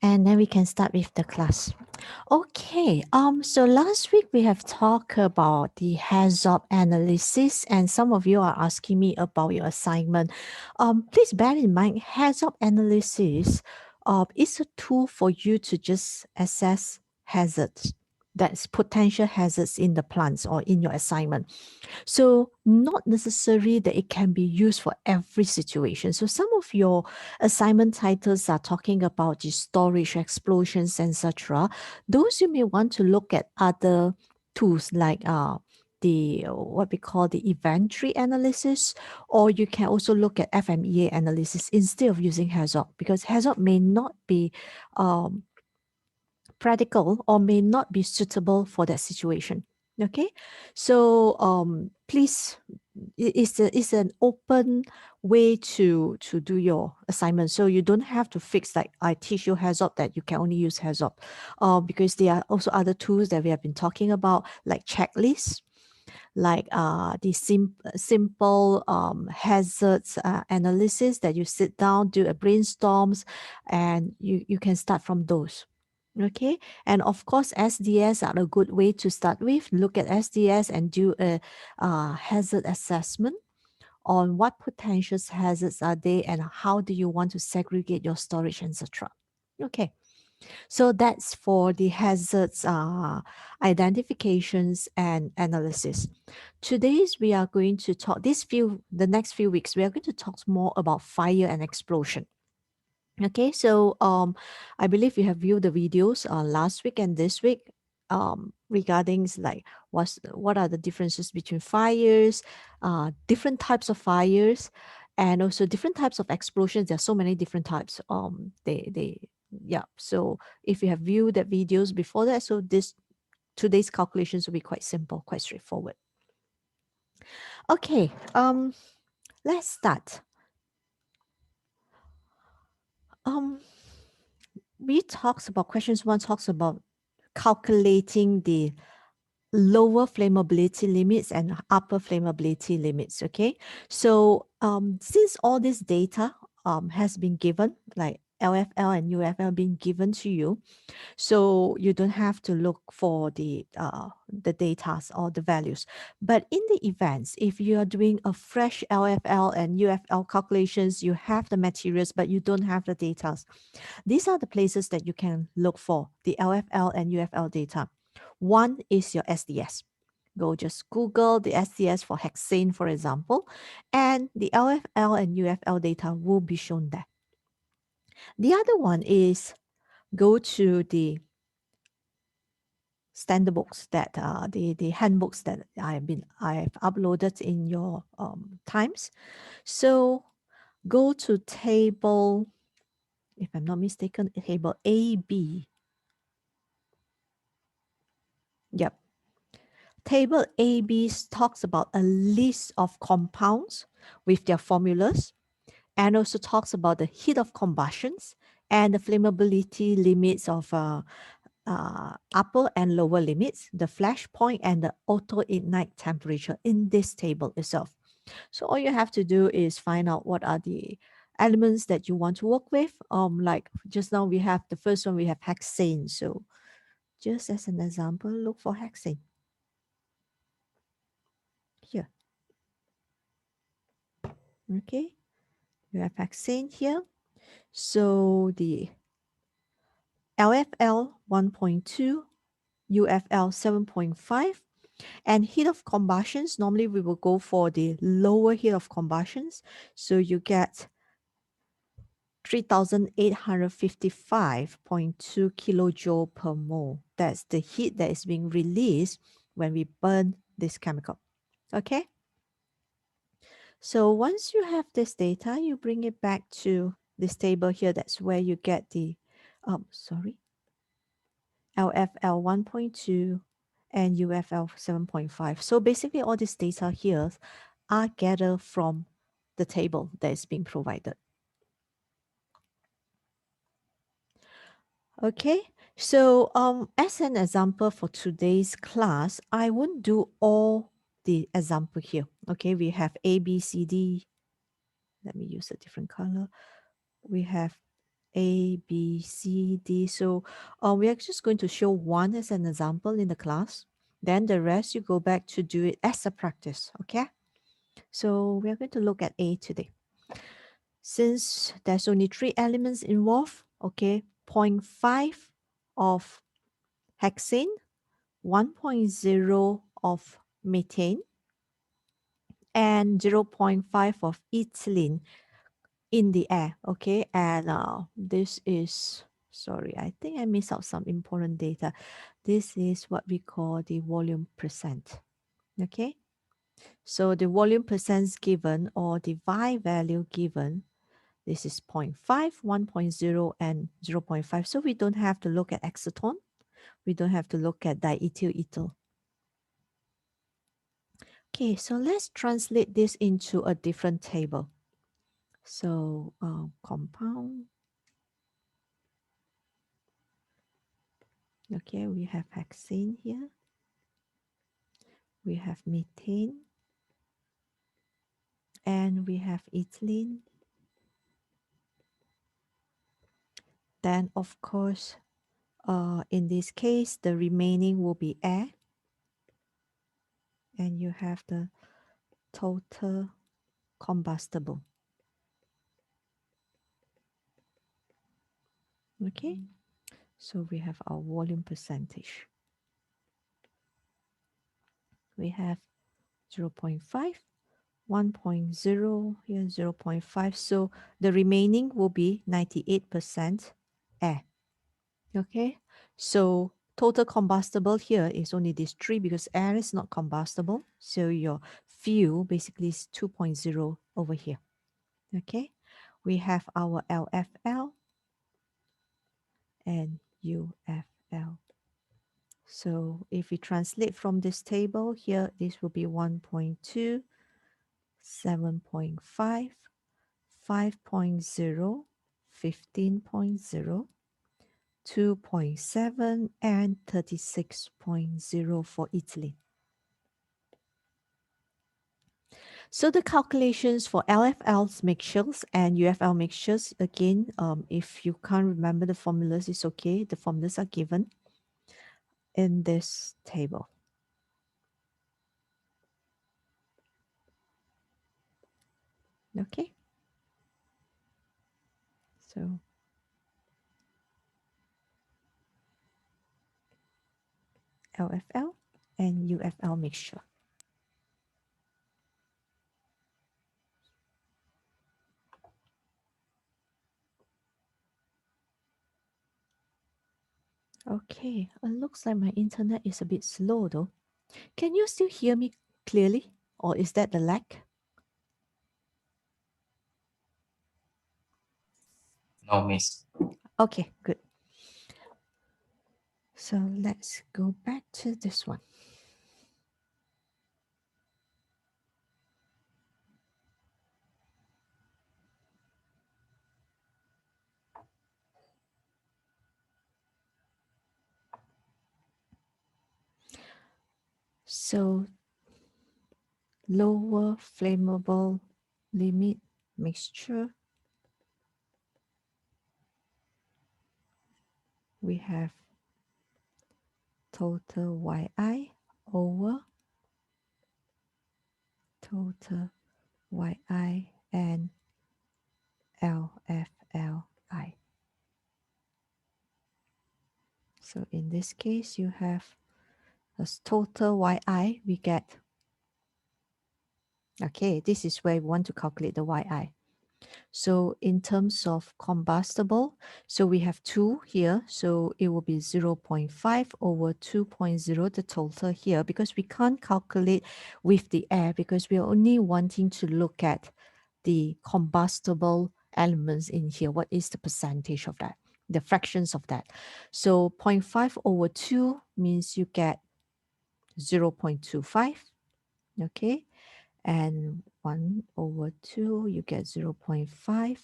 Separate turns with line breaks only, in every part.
And then we can start with the class. Okay, so last week we have talked about the HAZOP analysis, and some of you are asking me about your assignment. Please bear in mind, HAZOP analysis is a tool for you to just assess hazards. That's potential hazards in the plants or in your assignment. So not necessary that it can be used for every situation. So some of your assignment titles are talking about the storage explosions, etc. Those you may want to look at other tools like the what we call the inventory analysis, or you can also look at FMEA analysis instead of using HAZOP, because HAZOP may not be um, practical or may not be suitable for that situation. Okay, so please, it's an open way to do your assignment, so you don't have to fix like I teach you HAZOP that you can only use HAZOP, because there are also other tools that we have been talking about, like checklists, like the simple hazards analysis that you sit down, do a brainstorms, and you can start from those. Okay, and of course, SDS are a good way to start with. Look at SDS and do a hazard assessment on what potential hazards are they and how do you want to segregate your storage, etc. Okay, so that's for the hazards identifications and analysis. Today's we are going to talk the next few weeks we are going to talk more about fire and explosion. Okay, so I believe you have viewed the videos last week and this week regarding like what are the differences between fires, different types of fires, and also different types of explosions. There are so many different types. They yeah. So if you have viewed the videos before that, so this today's calculations will be quite simple, quite straightforward. Okay, let's start. Um, we talks about questions one talks about calculating the lower flammability limits and upper flammability limits. Okay, so since all this data has been given, like LFL and UFL being given to you, so you don't have to look for the data or the values. But in the events, if you are doing a fresh LFL and UFL calculations, you have the materials but you don't have the data. These are the places that you can look for the LFL and UFL data. One is your SDS. Go just Google the SDS for hexane, for example, and the LFL and UFL data will be shown there. The other one is go to the standard books that the handbooks that I've uploaded in your times. So go to table, if I'm not mistaken, table AB. Yep. Table AB talks about a list of compounds with their formulas, and also talks about the heat of combustions and the flammability limits of upper and lower limits, the flash point and the auto ignite temperature in this table itself. So all you have to do is find out what are the elements that you want to work with. Like just now we have the first one, we have hexane. So just as an example, look for hexane here. Okay, you have hexane here. So the LFL 1.2, UFL 7.5, and heat of combustions, normally we will go for the lower heat of combustions. So you get 3,855.2 kilojoule per mole. That's the heat that is being released when we burn this chemical. Okay? So once you have this data, you bring it back to this table here. That's where you get the, LFL 1.2 and UFL 7.5. So basically all this data here are gathered from the table that is being provided. Okay, so as an example for today's class, I won't do all the example here. Okay, we have A, B, C, D. Let me use a different color. We have A, B, C, D. So we are just going to show one as an example in the class. Then the rest you go back to do it as a practice, okay? So we are going to look at A today. Since there's only 3 elements involved, okay, 0.5 of hexane, 1.0 of methane, and 0.5 of ethylene in the air, okay? And this is, sorry, I think I missed out some important data. This is what we call the volume percent, okay? So the volume percent given or the Y value given, this is 0.5, 1.0, and 0.5. So we don't have to look at acetone. We don't have to look at diethyl ethyl. Okay, so let's translate this into a different table. So compound. Okay, we have hexane here. We have methane. And we have ethylene. Then, of course, in this case, the remaining will be air. And you have the total combustible. Okay, so we have our volume percentage. We have 0.5, 1.0, here 0.5. So the remaining will be 98% air. Okay, so total combustible here is only this 3 because air is not combustible. So your fuel basically is 2.0 over here. Okay, we have our LFL and UFL. So if we translate from this table here, this will be 1.2, 7.5, 5.0, 15.0, 2.7, and 36.0 for ethylene. So the calculations for LFL mixtures and UFL mixtures, again, if you can't remember the formulas, it's okay. The formulas are given in this table. Okay. So LFL and UFL mixture. Okay, it looks like my internet is a bit slow though. Can you still hear me clearly, or is that the lag?
No, miss.
Okay, good. So let's go back to this one. So lower flammable limit mixture. We have total YI over total YI and LFLI. So in this case, you have as total YI, we get, okay, this is where we want to calculate the YI. So in terms of combustible, so we have 2 here. So it will be 0.5 over 2.0, the total here, because we can't calculate with the air because we are only wanting to look at the combustible elements in here. What is the percentage of that? The fractions of that. So 0.5 over 2 means you get 0.25. Okay. And 1 over 2, you get 0.5.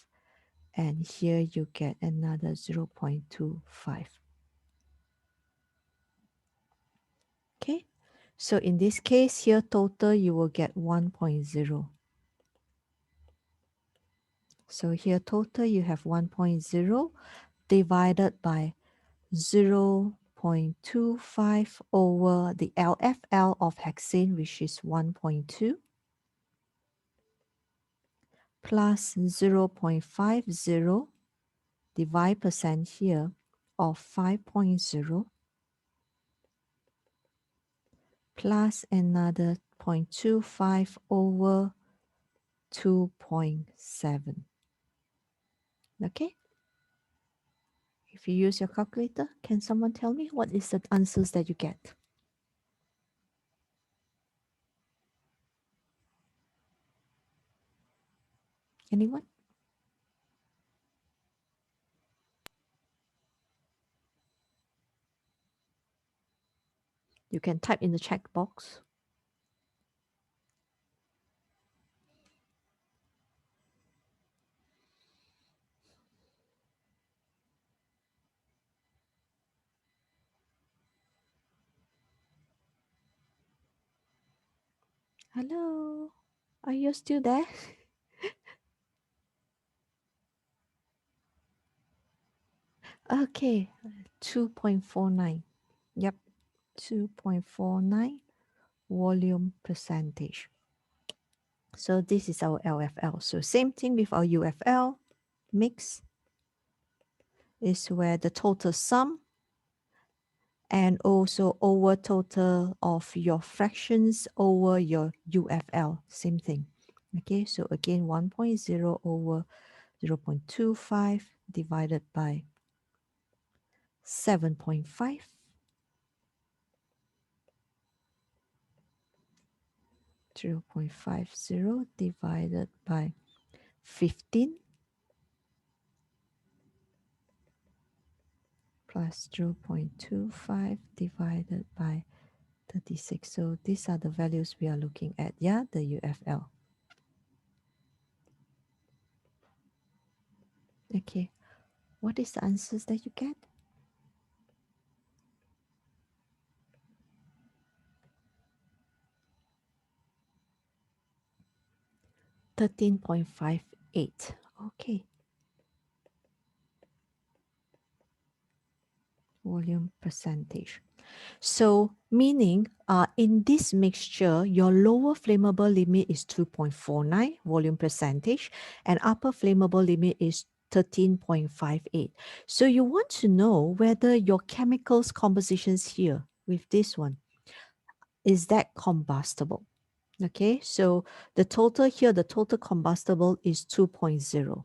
And here you get another 0.25. Okay. So in this case here, total, you will get 1.0. So here total you have 1.0 divided by 0.25 over the LFL of hexane, which is 1.2, plus 0.50 divide percent here of 5.0 plus another 0.25 over 2.7. Okay? If you use your calculator, can someone tell me what is the answers that you get? Anyone? You can type in the chat box. Hello, are you still there? Okay, 2.49. Yep, 2.49 volume percentage. So this is our LFL. So same thing with our UFL mix is where the total sum and also over total of your fractions over your UFL, same thing. Okay, so again 1.0 over 0.25 divided by 7.5. 0.50 divided by 15 plus 0.25 divided by 36. So these are the values we are looking at, yeah, the UFL. Okay, what is the answers that you get? 13.58. Okay. Volume percentage. So meaning in this mixture, your lower flammable limit is 2.49 volume percentage and upper flammable limit is 13.58. So you want to know whether your chemicals compositions here with this one, is that combustible? Okay, so the total here, the total combustible is 2.0.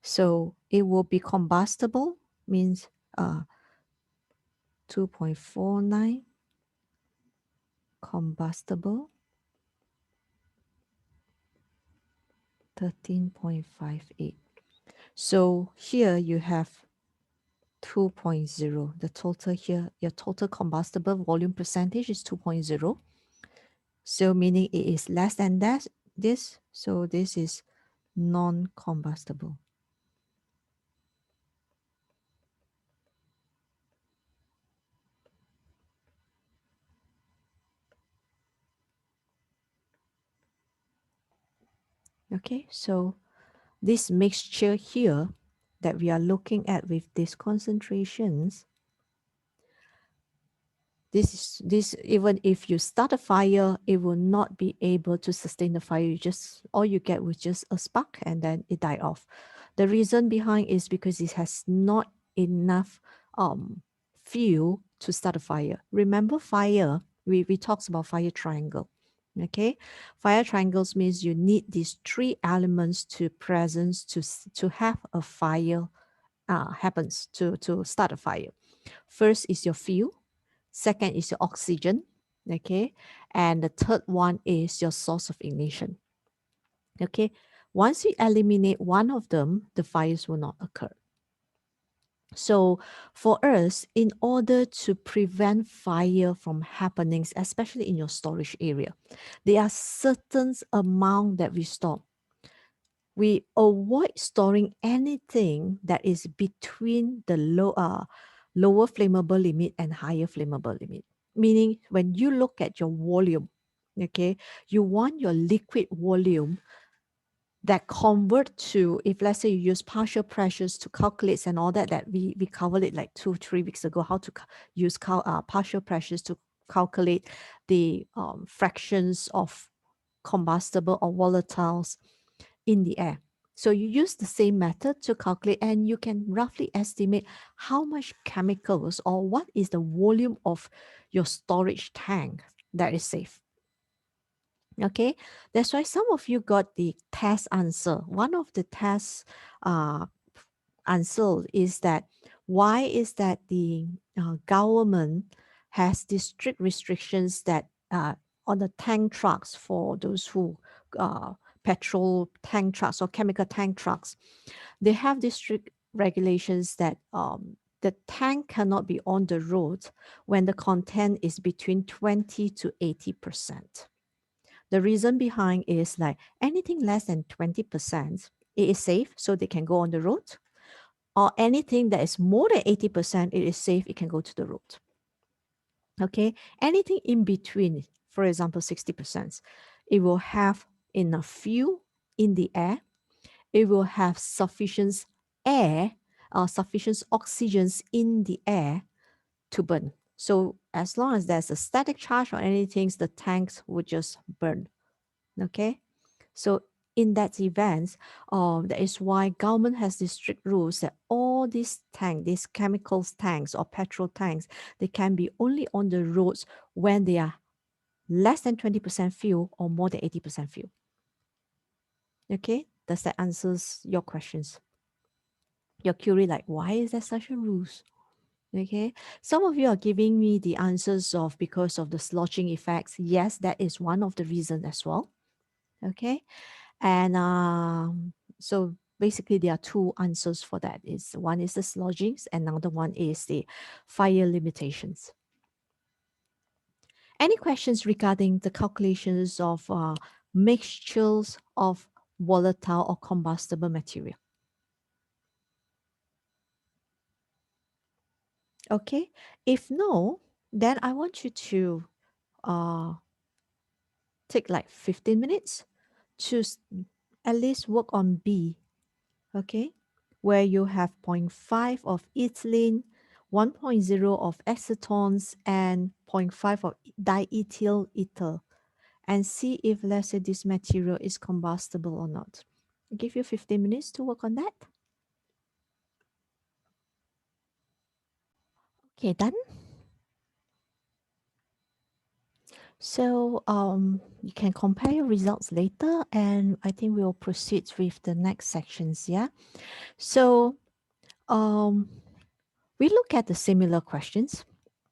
So it will be combustible, means 2.49 combustible, 13.58. So here you have 2.0. The total here, your total combustible volume percentage is 2.0. So meaning it is less than that, this. So this is non-combustible. Okay, so this mixture here that we are looking at with these concentrations, this even if you start a fire, it will not be able to sustain the fire. You just all you get was just a spark and then it died off. The reason behind is because it has not enough fuel to start a fire. Remember fire, we talked about fire triangle. Okay, fire triangles means you need these three elements to presence to have a fire happens to start a fire. First is your fuel. Second is your oxygen, okay? And the third one is your source of ignition, okay? Once you eliminate one of them, the fires will not occur. So for us, in order to prevent fire from happening, especially in your storage area, there are certain amount that we store. We avoid storing anything that is between the lower flammable limit and higher flammable limit. Meaning when you look at your volume, okay, you want your liquid volume that convert to, if let's say you use partial pressures to calculate and all that, that we covered it like 2-3 weeks ago, how to use partial pressures to calculate the fractions of combustible or volatiles in the air. So you use the same method to calculate, and you can roughly estimate how much chemicals or what is the volume of your storage tank that is safe. Okay, that's why some of you got the test answer. One of the test answer is that why is that the government has these strict restrictions that on the tank trucks for those who petrol tank trucks or chemical tank trucks, they have these strict regulations that the tank cannot be on the road when the content is between 20 to 80%. The reason behind is like anything less than 20%, it is safe, so they can go on the road. Or anything that is more than 80%, it is safe, it can go to the road. Okay, anything in between, for example, 60%, it will have enough fuel in the air. It will have sufficient air, sufficient oxygens in the air to burn. So as long as there's a static charge or anything, the tanks would just burn. Okay, so in that event, that is why government has these strict rules that all these tanks, these chemicals tanks or petrol tanks, they can be only on the roads when they are less than 20% fuel or more than 80% fuel. Okay, does that answers your questions? You're curious, like, why is there such a rules? Okay, some of you are giving me the answers of because of the sloshing effects. Yes, that is one of the reasons as well. Okay, and so basically there are two answers for that. Is one is the slodgings, and another one is the fire limitations. Any questions regarding the calculations of mixtures of volatile or combustible material? Okay, if no, then I want you to take like 15 minutes to at least work on B, okay, where you have 0.5 of ethylene, 1.0 of acetones, and 0.5 of diethyl ether, and see if, let's say, this material is combustible or not. I'll give you 15 minutes to work on that. Okay, done. So you can compare your results later, and I think we'll proceed with the next sections. Yeah. So we look at the similar questions,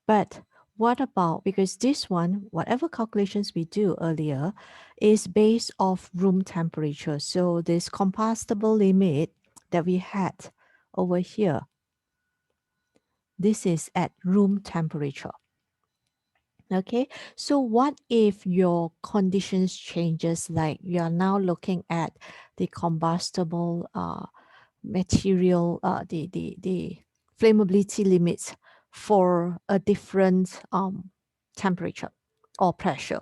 but what about, because this one, whatever calculations we do earlier is based off room temperature. So this combustible limit that we had over here, this is at room temperature. Okay, so what if your conditions changes, like you are now looking at the combustible material, the flammability limits for a different temperature or pressure.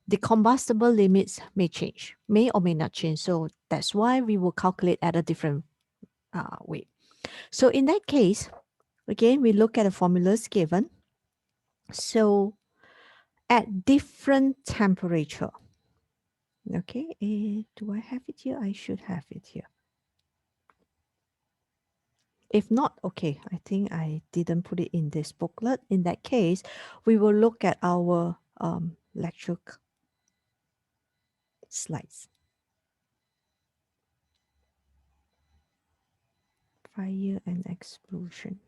The combustible limits may change, may or may not change. So that's why we will calculate at a different way. So in that case, again, we look at the formulas given. So at different temperature. Okay, do I have it here? I should have it here. If not, okay, I think I didn't put it in this booklet. In that case, we will look at our lecture slides. Fire and explosion.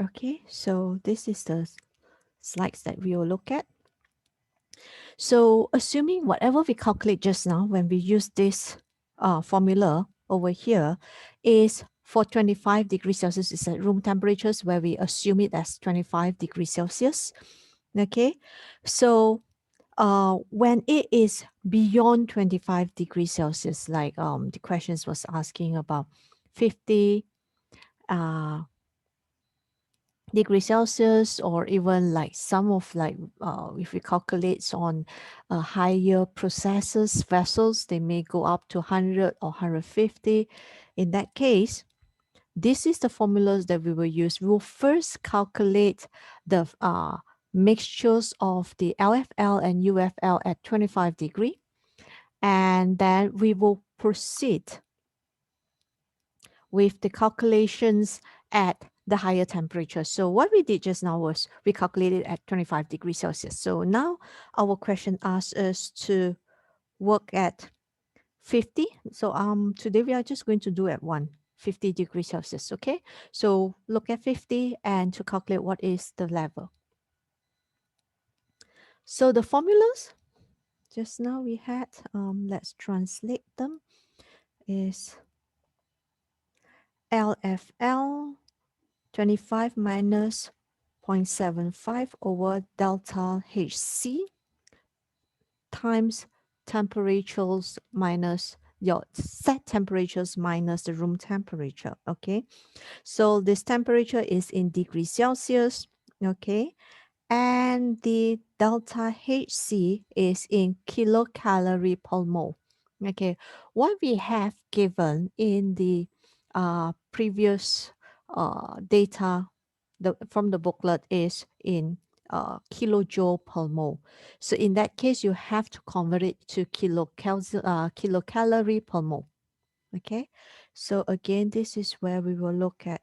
Okay, so this is the slides that we will look at. So assuming whatever we calculate just now, when we use this formula over here, is for 25 degrees Celsius, is at room temperatures where we assume it as 25 degrees Celsius. Okay, so when it is beyond 25 degrees Celsius, like the questions was asking about 50 degrees Celsius, or even like some of like if we calculate on higher processes vessels, they may go up to 100 or 150. In that case, this is the formulas that we will use. We will first calculate the mixtures of the LFL and UFL at 25 degree, and then we will proceed with the calculations at the higher temperature. So what we did just now was we calculated at 25 degrees Celsius. So now our question asks us to work at 50. So today we are just going to do at 50 degrees Celsius. Okay. So look at 50 and to calculate what is the level. So the formulas just now we had, let's translate them, is LFL 25 minus 0.75 over delta HC times temperatures minus your set temperatures minus the room temperature. Okay, so this temperature is in degrees Celsius. Okay, and the delta HC is in kilocalorie per mole. Okay, what we have given in the previous data from the booklet is in kilojoule per mole. So in that case, you have to convert it to kilocalorie per mole. Okay, so again, this is where we will look at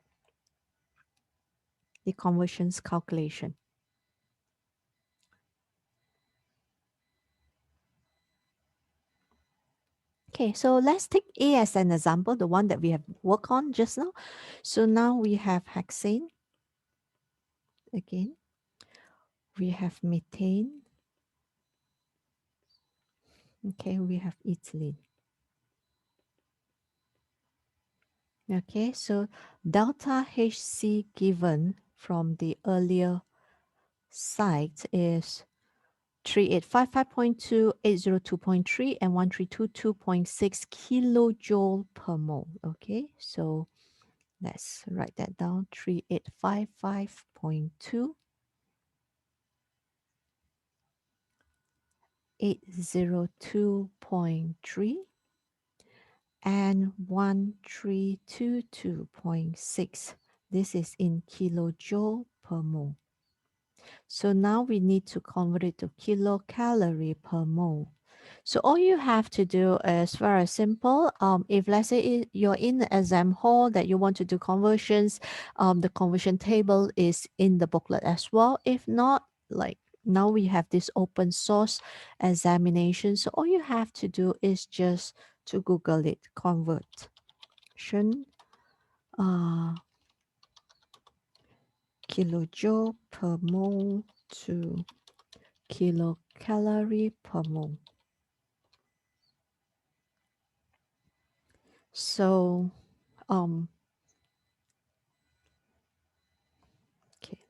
the conversions calculation. Okay, so let's take A as an example, the one that we have worked on just now. So now we have hexane. Again, we have methane. Okay, we have ethylene. Okay, so delta HC given from the earlier site is 3855.2, 802.3, and 1322.6 kilojoule per mole. Okay, so let's write that down, 3855.2, 802.3, and 1322.6. This is in kilojoule per mole. So now we need to convert it to kilocalorie per mole. So all you have to do is very simple. If let's say you're in the exam hall that you want to do conversions, the conversion table is in the booklet as well. If not, like now we have this open source examination. So all you have to do is just to Google it, conversion kilojoule per mole to kilocalorie per mole. So, okay,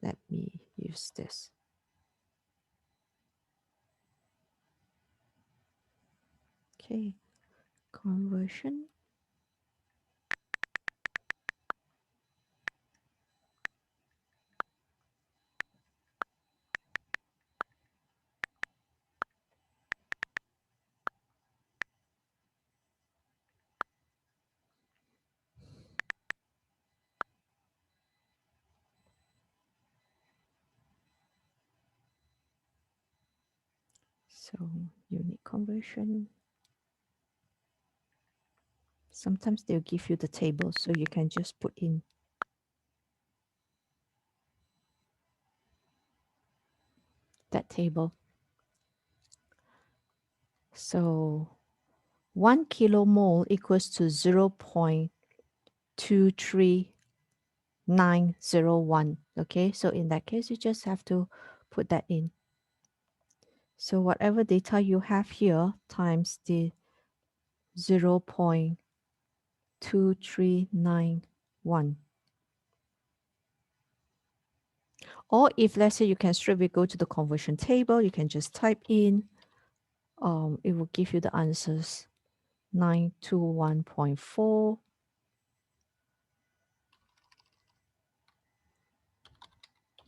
let me use this. Okay, conversion. So unit conversion. Sometimes they'll give you the table, so you can just put in that table. So 1 kilomole equals to 0.23901. Okay, so in that case, you just have to put that in. So whatever data you have here times the 0.2391. Or if let's say you can straight away go to the conversion table, you can just type in, it will give you the answers 921.4.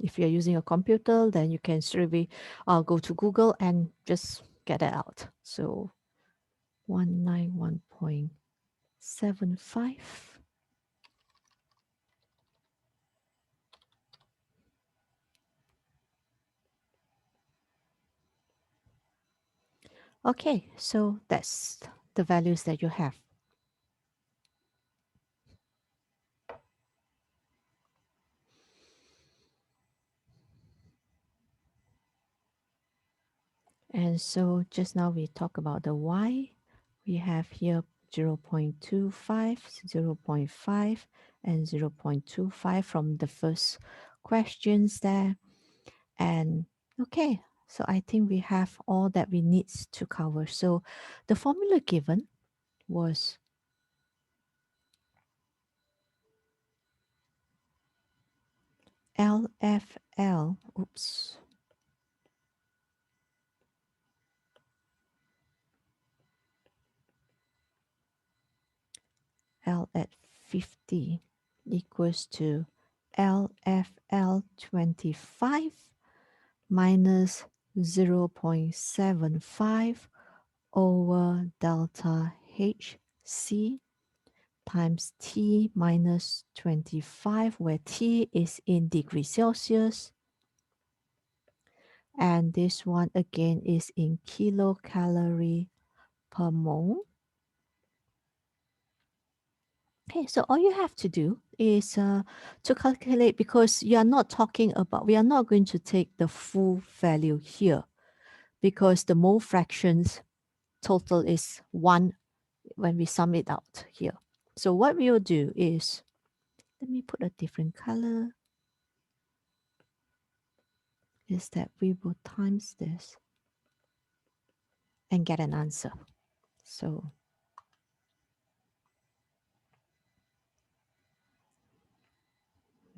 If you're using a computer, then you can straight away go to Google and just get it out. So 191.75. Okay, so that's the values that you have. And so just now we talk about the y. We have here 0.25, 0.5, and 0.25 from the first questions there. And okay, so I think we have all that we need to cover. So the formula given was LFL, oops, L at 50 equals to LFL 25 minus 0.75 over delta HC times T minus 25, where T is in degrees Celsius. And this one again is in kilocalorie per mole. Okay, so all you have to do is to calculate, because you are not talking about, we are not going to take the full value here because the mole fractions total is 1 when we sum it out here. So what we will do is, let me put a different color, is that we will times this and get an answer. So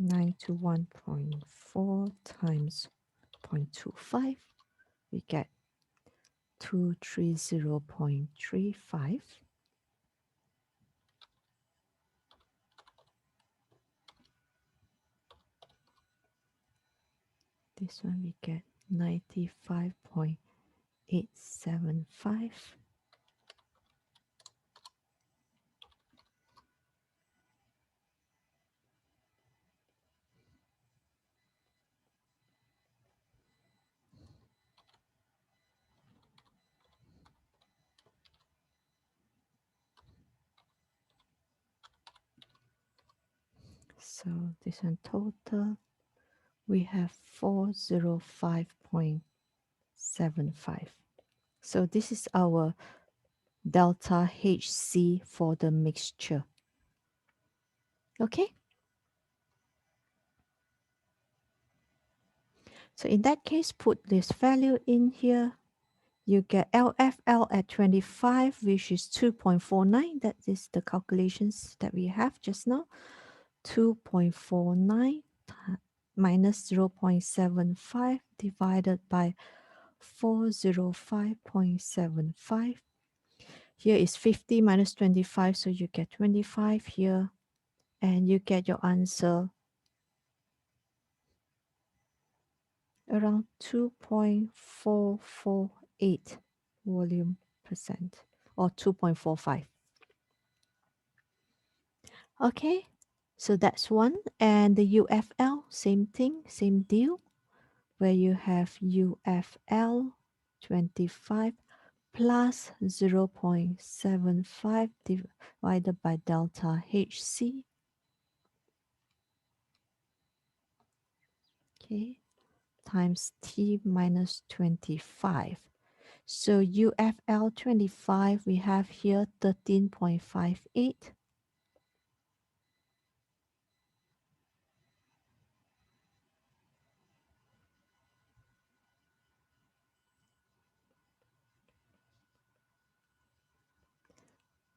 921.4 times 0.25, we get 230.35. This one we get 95.875. So this one total, we have 405.75. So this is our delta HC for the mixture. Okay. So in that case, put this value in here. You get LFL at 25, which is 2.49. That is the calculations that we have just now. 2.49 minus 0.75 divided by 405.75. Here is 50 minus 25, so you get 25 here. And you get your answer around 2.448 volume percent, or 2.45. Okay, so that's one. And the UFL, same thing, same deal, where you have UFL 25 plus 0.75 divided by delta HC. Okay, times T minus 25. So UFL 25, we have here 13.58.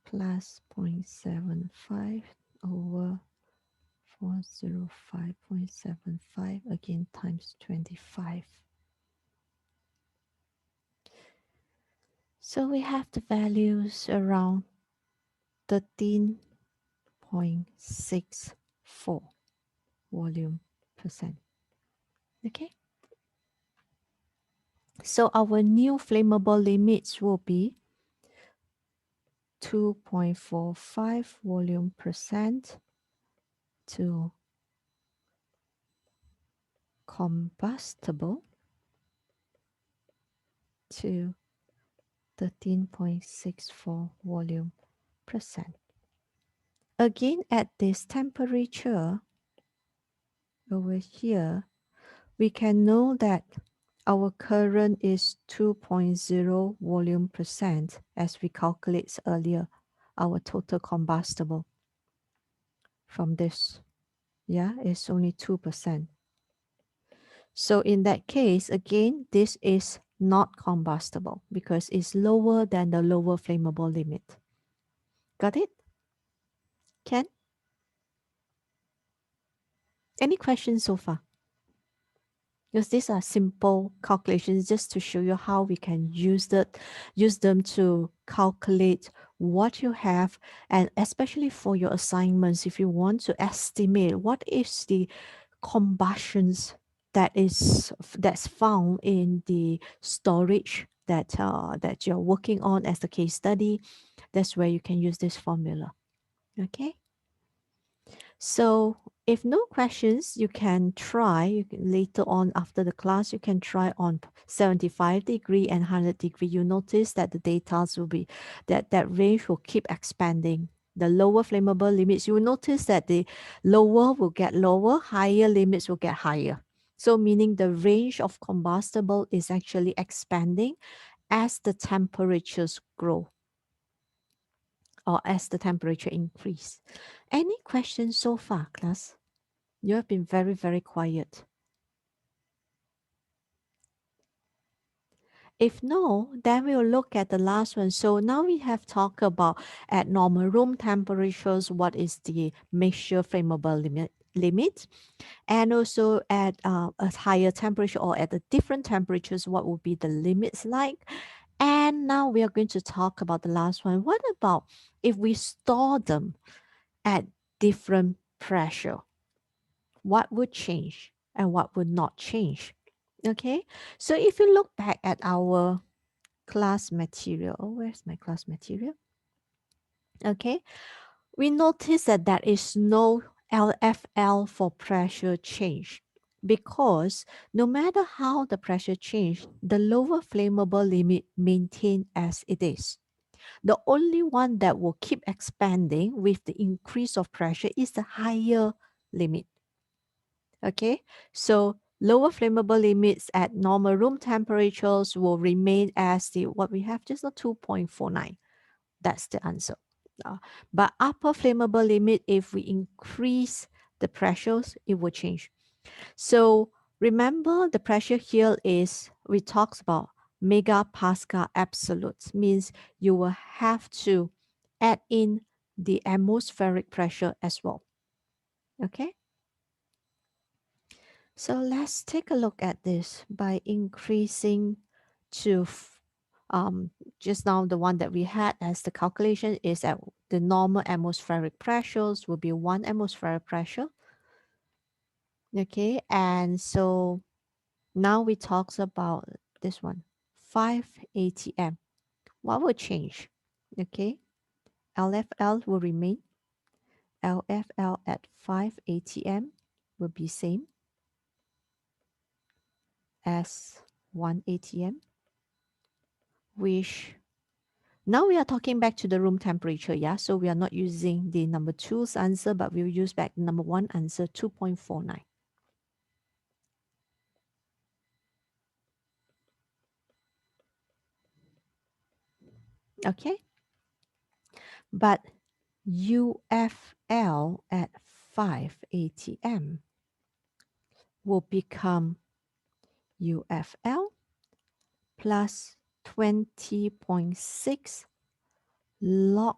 Plus 0.75 over 405.75 again times 25. So we have the values around 13.64 volume percent. Okay. So our new flammable limits will be 2.45 volume percent to combustible to 13.64 volume percent. Again, at this temperature over here, we can know that our current is 2.0 volume percent as we calculate earlier, our total combustible from this. Yeah, it's only 2%. So in that case, again, this is not combustible because it's lower than the lower flammable limit. Got it? Ken? Any questions so far? Because these are simple calculations just to show you how we can use them to calculate what you have, and especially for your assignments, if you want to estimate what is the combustions that's found in the storage that you're working on as the case study, that's where you can use this formula. Okay. So if no questions, you can try later on after the class, you can try on 75-degree and 100-degree. You notice that the data will be, that range will keep expanding. The lower flammable limits, you will notice that the lower will get lower, higher limits will get higher. So meaning the range of combustible is actually expanding as the temperatures grow or as the temperature increase. Any questions so far, class? You have been very, very quiet. If no, then we'll look at the last one. So now we have talked about at normal room temperatures, what is the mixture flammable limit, and also at a higher temperature or at the different temperatures, what will be the limits like. And now we are going to talk about the last one. What about if we store them at different pressure? What would change and what would not change? Okay, so if you look back at our class material, where's my class material? Okay, we notice that there is no LFL for pressure change because no matter how the pressure change, the lower flammable limit maintained as it is. The only one that will keep expanding with the increase of pressure is the higher limit. Okay, so lower flammable limits at normal room temperatures will remain as the what we have just a 2.49. That's the answer. But upper flammable limit, if we increase the pressures, it will change. So remember the pressure here is, we talked about megapascal absolute, means you will have to add in the atmospheric pressure as well. Okay. So let's take a look at this by increasing to just now the one that we had as the calculation is at the normal atmospheric pressures will be 1 atmospheric pressure. Okay, and so now we talk about this one, 5 atm. What will change? Okay, LFL will remain. LFL at 5 atm will be same as 1 atm, which now we are talking back to the room temperature, yeah? So we are not using the number 2's answer, but we'll use back number 1 answer, 2.49. Okay? But UFL at 5 atm will become UFL plus 20.6 log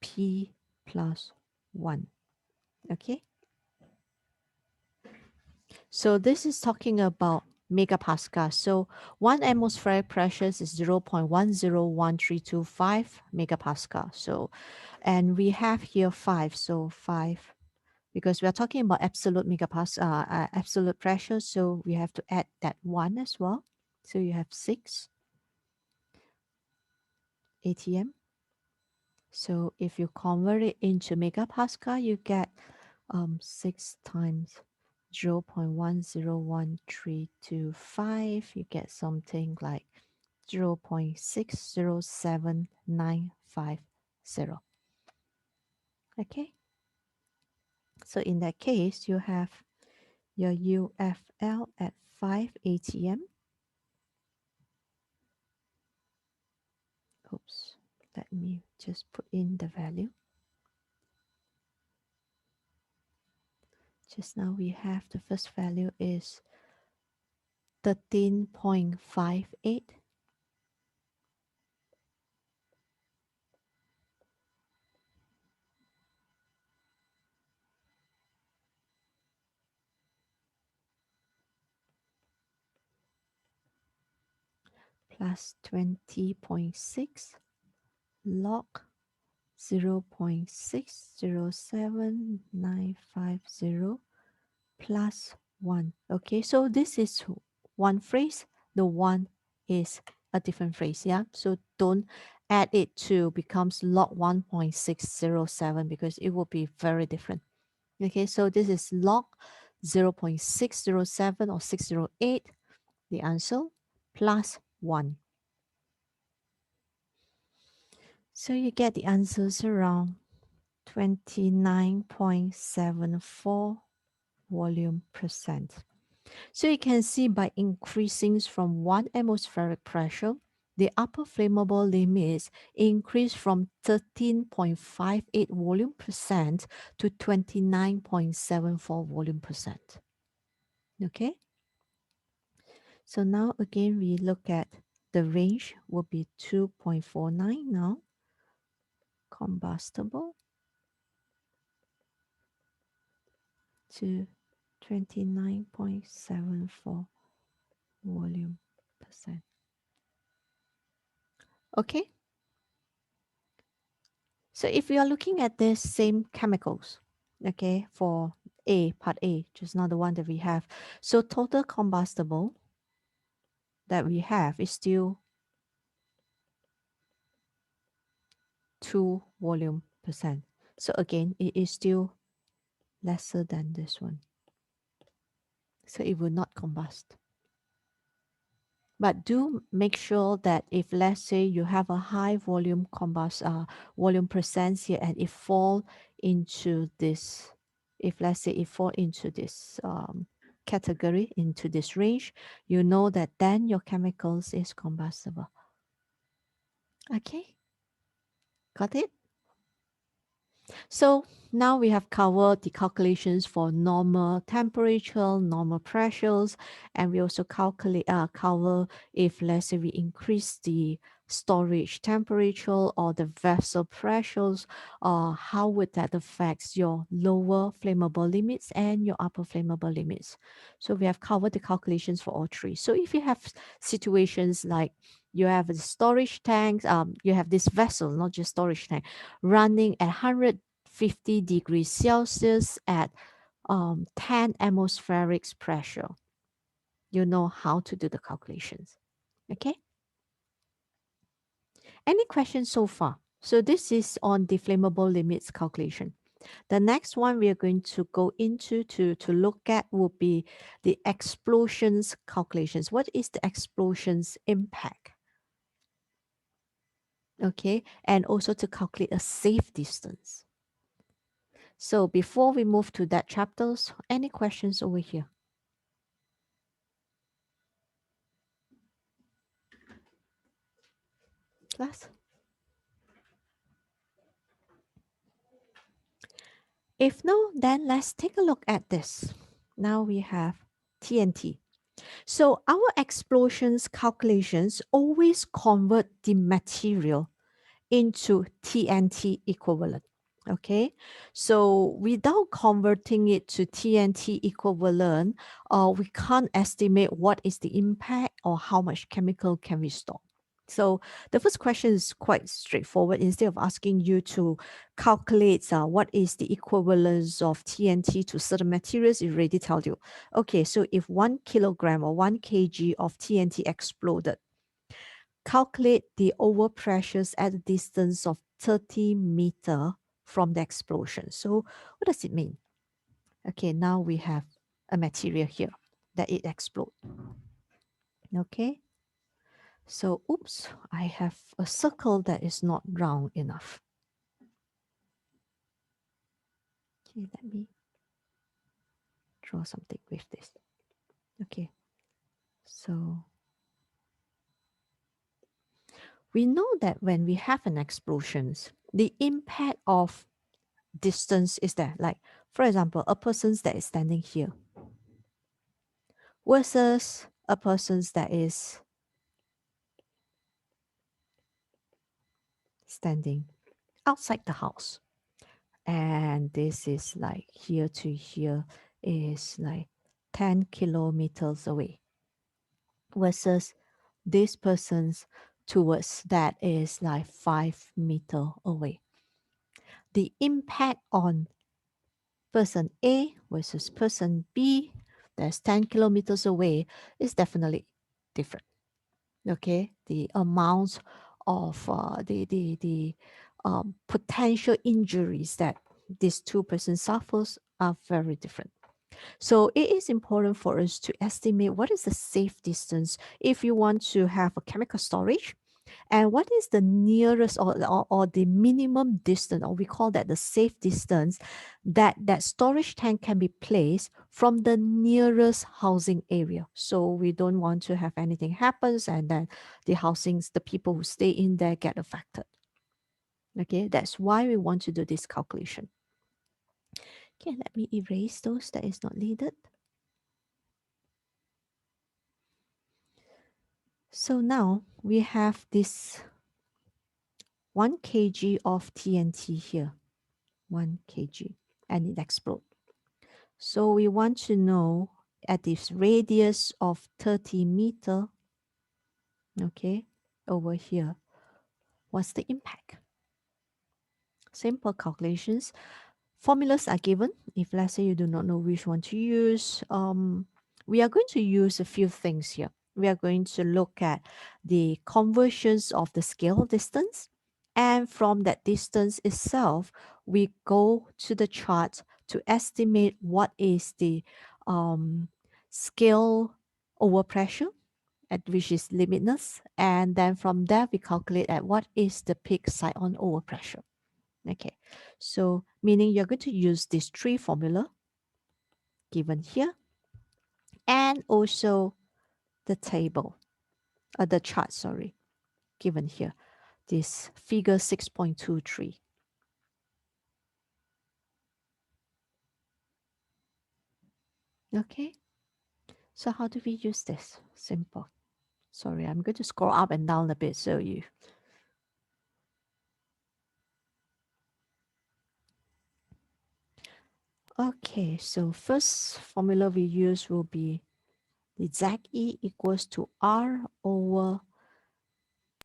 P plus 1. Okay? So this is talking about megapascal. So 1 atmospheric pressure is 0.101325 megapascal. So, and we have here 5. So 5, because we are talking about absolute megapascal, absolute pressure. So we have to add that 1 as well. So you have 6 atm. So if you convert it into megapascal, you get 6 times 0.101325. You get something like 0.607950. Okay. So in that case, you have your UFL at 5 atm. Oops. Let me just put in the value. Just now we have the first value is 13.58 plus 20.6 log 0.607950 plus 1. Okay, so this is one phrase. The one is a different phrase. Yeah, so don't add it to becomes log 1.607 because it will be very different. Okay, so this is log 0.607 or 608, the answer, plus 1. So you get the answers around 29.74 volume percent. So you can see by increasing from 1 atmospheric pressure, the upper flammable limits increase from 13.58 volume percent to 29.74 volume percent. Okay. So now again, we look at the range will be 2.49 now, combustible to 29.74 volume percent. Okay. So if you are looking at this same chemicals, okay, for A, part A, just not the one that we have. So total combustible that we have is still 2 volume percent. So again, it is still lesser than this one. So it will not combust. But do make sure that if let's say you have a high volume volume percent here and it fall into this, if let's say it fall into this category, into this range, you know that then your chemicals is combustible. Okay, got it? So now we have covered the calculations for normal temperature, normal pressures, and we also cover if let's say we increase the storage temperature or the vessel pressures, how would that affect your lower flammable limits and your upper flammable limits. So we have covered the calculations for all three. So if you have situations like you have a storage tanks, you have this vessel, not just storage tank, running at 150 degrees Celsius at 10 atmospheric pressure. You know how to do the calculations. Okay. Any questions so far? So this is on the flammable limits calculation. The next one we are going to go into to look at will be the explosions calculations. What is the explosions impact? Okay, and also to calculate a safe distance. So before we move to that chapters, any questions over here? Class? If no, then let's take a look at this. Now we have TNT. So our explosions calculations always convert the material into TNT equivalent. Okay, so without converting it to TNT equivalent, we can't estimate what is the impact or how much chemical can we store. So the first question is quite straightforward. Instead of asking you to calculate what is the equivalence of TNT to certain materials, it already tells you. Okay, so if 1 kilogram or 1 kg of TNT exploded, calculate the overpressures at a distance of 30 meter from the explosion. So what does it mean? Okay, now we have a material here that it explode. Okay, so oops, I have a circle that is not round enough. Okay, let me draw something with this. Okay, so we know that when we have an explosion, the impact of distance is there. Like, for example, a person that is standing here versus a person that is standing outside the house. And this is like here to here is like 10 kilometers away versus this person's towards that is like 5 meter away. The impact on person A versus person B that's 10 kilometers away is definitely different. Okay, the amount of the potential injuries that these two persons suffers are very different. So it is important for us to estimate what is the safe distance if you want to have a chemical storage, and what is the nearest or the minimum distance, or we call that the safe distance, that storage tank can be placed from the nearest housing area. So we don't want to have anything happens and then the housings, the people who stay in there get affected. Okay, that's why we want to do this calculation. Okay, let me erase those that is not needed. So now we have this 1 kg of TNT here, 1 kg, and it explodes. So we want to know at this radius of 30 meter, okay, over here, what's the impact? Simple calculations. Formulas are given. If let's say you do not know which one to use, we are going to use a few things here. We are going to look at the conversions of the scale distance. And from that distance itself, we go to the chart to estimate what is the scale overpressure, at which is limitless. And then from there, we calculate at what is the peak side on overpressure. Okay, so meaning you're going to use these three formula given here and also the table, the chart, sorry, given here, this figure 6.23. Okay, so how do we use this? Simple. Sorry, I'm going to scroll up and down a bit so you. Okay, so first formula we use will be the ZE equals to R over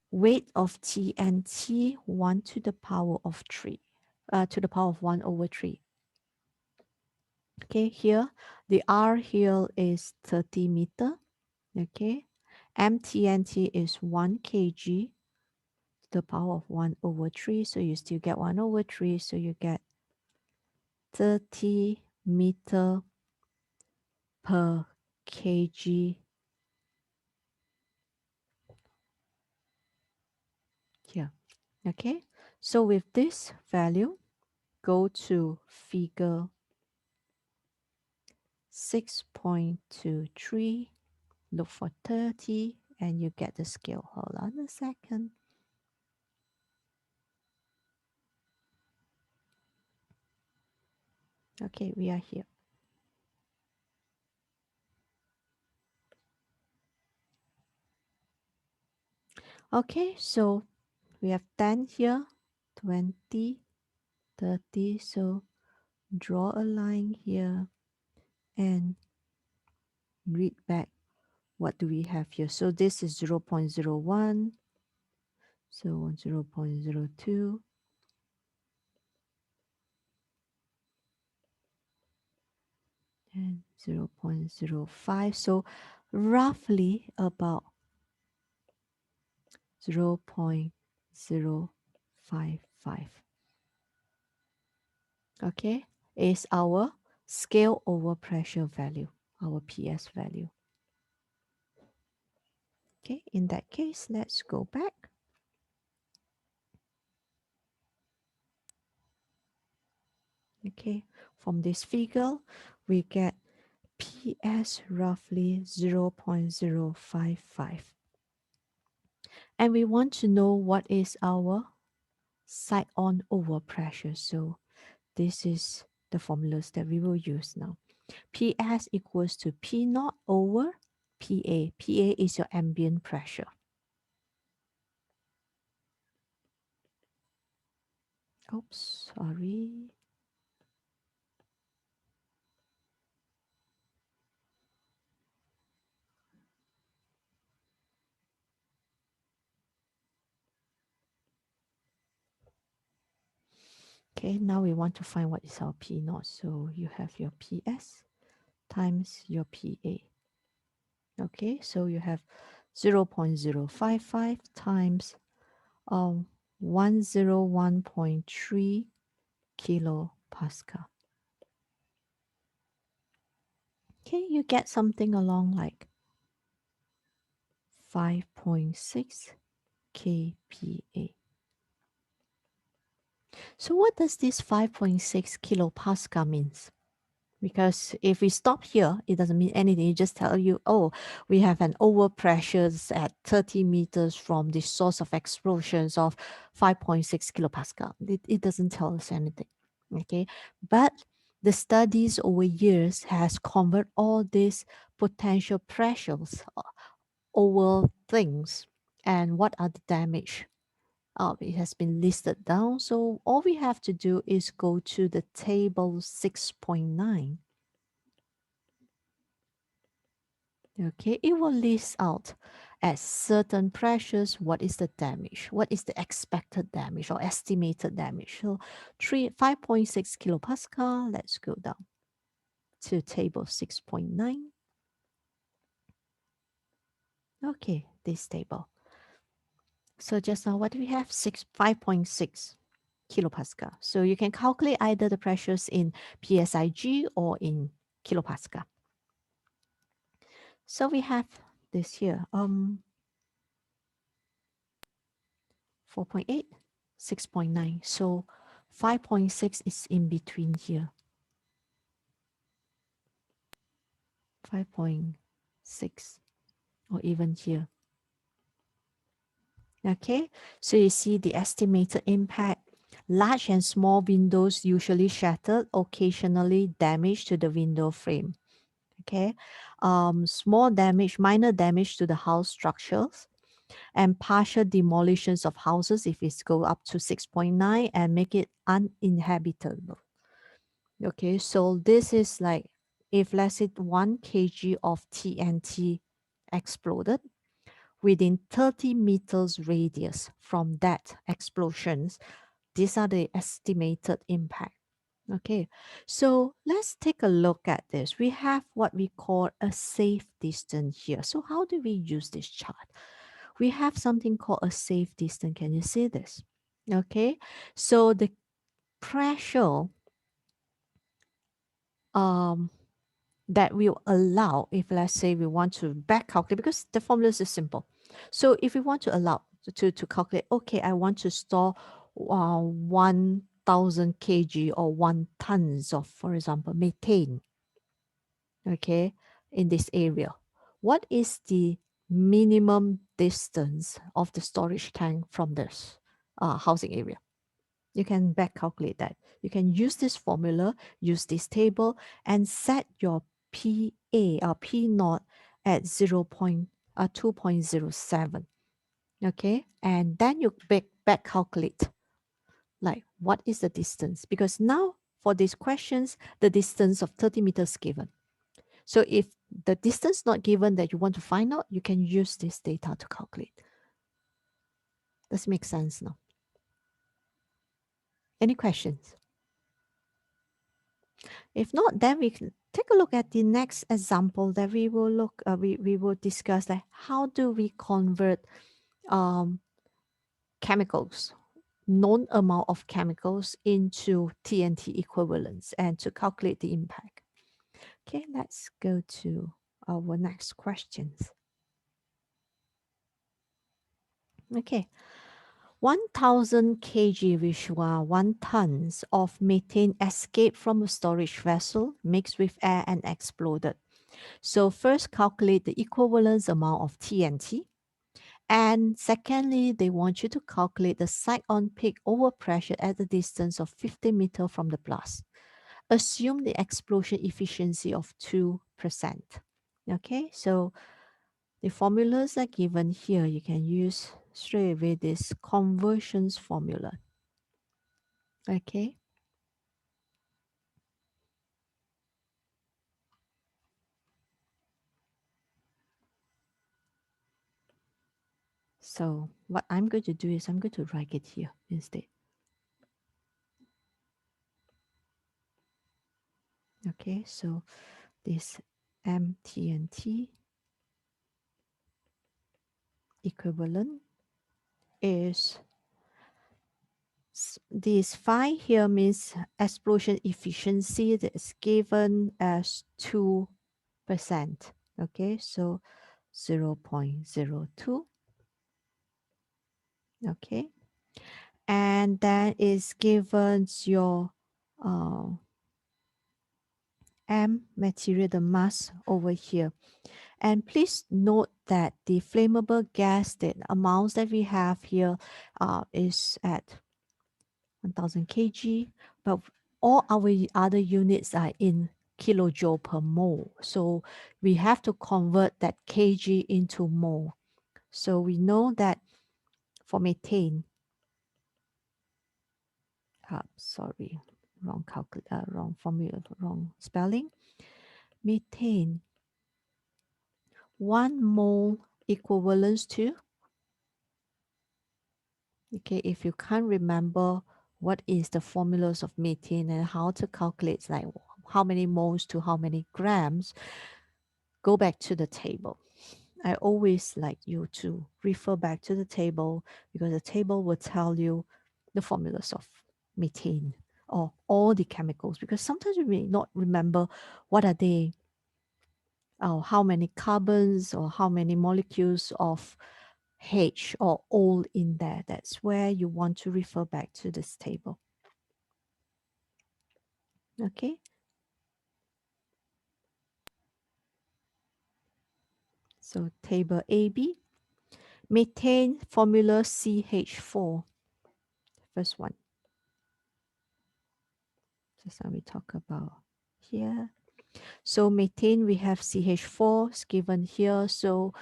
weight of TNT 1 to the power of 3, to the power of 1 over 3. Okay, here the R here is 30 meter. Okay, MTNT is 1 kg to the power of 1 over 3. So you still get 1 over 3. So you get 30 meter per kg here. Okay, so with this value, go to figure 6.23, look for 30, and you get the scale. Hold on a second. Okay, we are here. Okay, so we have 10 here, 20, 30. So draw a line here and read back what do we have here. So this is 0.01, so 0.02, and 0.05. So roughly about 0.055. Okay, is our scale over pressure value, our PS value. Okay, in that case, let's go back. Okay, from this figure, we get PS roughly 0.055. And we want to know what is our side-on overpressure. So this is the formulas that we will use now. PS equals to P naught over PA. PA is your ambient pressure. Oops, sorry. Okay, now we want to find what is our P naught. So you have your PS times your PA. Okay, so you have 0.055 times 101.3 kilopascal. Okay, you get something along like 5.6 kPa. So what does this 5.6 kilopascal means? Because if we stop here, it doesn't mean anything. It just tell you, oh, we have an overpressures at 30 meters from the source of explosions of 5.6 kilopascal. It doesn't tell us anything. Okay. But the studies over years has convert all these potential pressures over things and what are the damage. It has been listed down. So all we have to do is go to the table 6.9. Okay, it will list out at certain pressures what is the damage, what is the expected damage or estimated damage. So 5.6 kilopascal. Let's go down to table 6.9. Okay, this table. So just now, what do we have? 5.6 kilopascal. So you can calculate either the pressures in PSIG or in kilopascal. So we have this here. 4.8, 6.9. So 5.6 is in between here. 5.6 or even here. Okay, so you see the estimated impact. Large and small windows usually shattered, occasionally damage to the window frame. Okay, small damage, minor damage to the house structures, and partial demolitions of houses if it's go up to 6.9 and make it uninhabitable. Okay, so this is like if let's say 1 kg of TNT exploded within 30 meters radius from that explosions, these are the estimated impact. Okay, so let's take a look at this. We have what we call a safe distance here. So how do we use this chart? We have something called a safe distance. Can you see this? Okay, so the pressure that will allow, if let's say we want to back calculate, because the formula is simple. So if we want to allow to calculate, okay, I want to store 1,000 kg or 1 tons of, for example, methane, okay, in this area. What is the minimum distance of the storage tank from this housing area? You can back calculate that. You can use this formula, use this table, and set your PA or P naught at 2.07. Okay, and then you back calculate like what is the distance? Because now for these questions, the distance of 30 meters given. So if the distance not given that you want to find out, you can use this data to calculate. Does it make sense now? Any questions? If not, then we can take a look at the next example that we will look. We will discuss that how do we convert chemicals, known amount of chemicals into TNT equivalents and to calculate the impact. Okay, let's go to our next questions. Okay, 1,000 kg, which are 1 tons of methane escaped from a storage vessel mixed with air and exploded. So first calculate the equivalence amount of TNT. And secondly, they want you to calculate the side-on peak overpressure at a distance of 50 meters from the blast. Assume the explosion efficiency of 2%. Okay, so the formulas are given here. You can use straight away this conversions formula. Okay. So what I'm going to do is I'm going to write it here instead. Okay, so this MTNT equivalent is this phi here means explosion efficiency that is given as 2%. Okay, so 0.02. Okay, and that is given your M material, the mass over here. And please note that the flammable gas, the amounts that we have here is at 1,000 kg, but all our other units are in kilojoule per mole. So we have to convert that kg into mole. So we know that for methane, sorry, wrong formula, wrong spelling. Methane, 1 mole equivalents to, okay, if you can't remember what is the formulas of methane and how to calculate like how many moles to how many grams, go back to the table. I always like you to refer back to the table because the table will tell you the formulas of methane or all the chemicals, because sometimes we may not remember what are they, how many carbons or how many molecules of H or O in there. That's where you want to refer back to this table. Okay. So table AB, methane formula CH4, first one. Just now we talk about here. So methane, we have CH4 is given here. So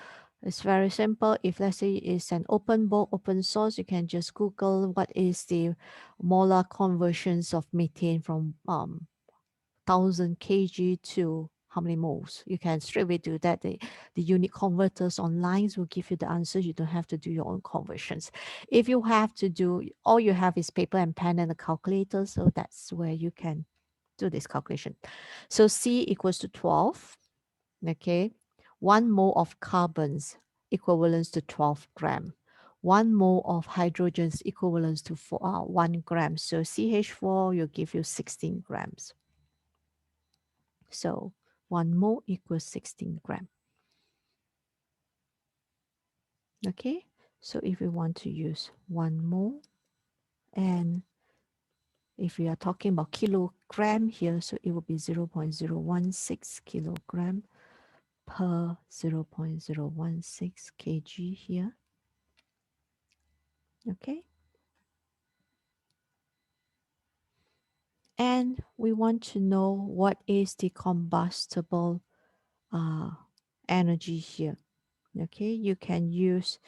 it's very simple. If let's say it's an open book, open source, you can just Google what is the molar conversions of methane from 1,000 kg to how many moles. You can straight away do that. The unit converters online will give you the answer. You don't have to do your own conversions. If you have to do, all you have is paper and pen and a calculator. So that's where you can do this calculation. So C equals to 12. Okay. 1 mole of carbons equivalents to 12 gram. 1 mole of hydrogens equivalents to 1 gram. So CH4 will give you 16 grams. So 1 mole equals 16 gram. Okay, so if we want to use 1 mole, and if we are talking about kilogram here, so it will be 0.016 kilogram per 0.016 kg here. Okay. And we want to know what is the combustible uh, energy here. Okay, you can use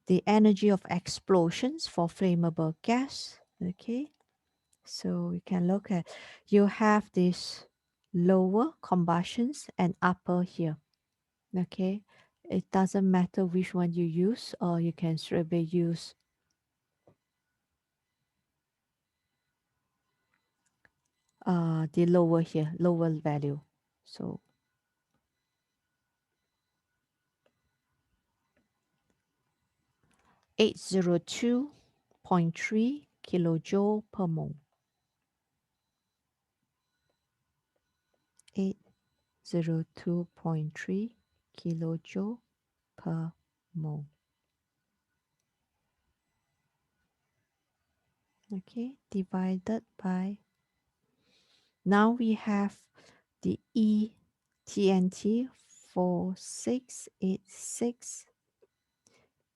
the energy of explosions for flammable gas. Okay, so we can look at, you have this lower combustions and upper here. Okay, it doesn't matter which one you use, or you can straight away use the lower here, lower value. So 802.3 kilojoule per mole. 802.3 kilojoule per mole. Okay, divided by, now we have the TNT 4686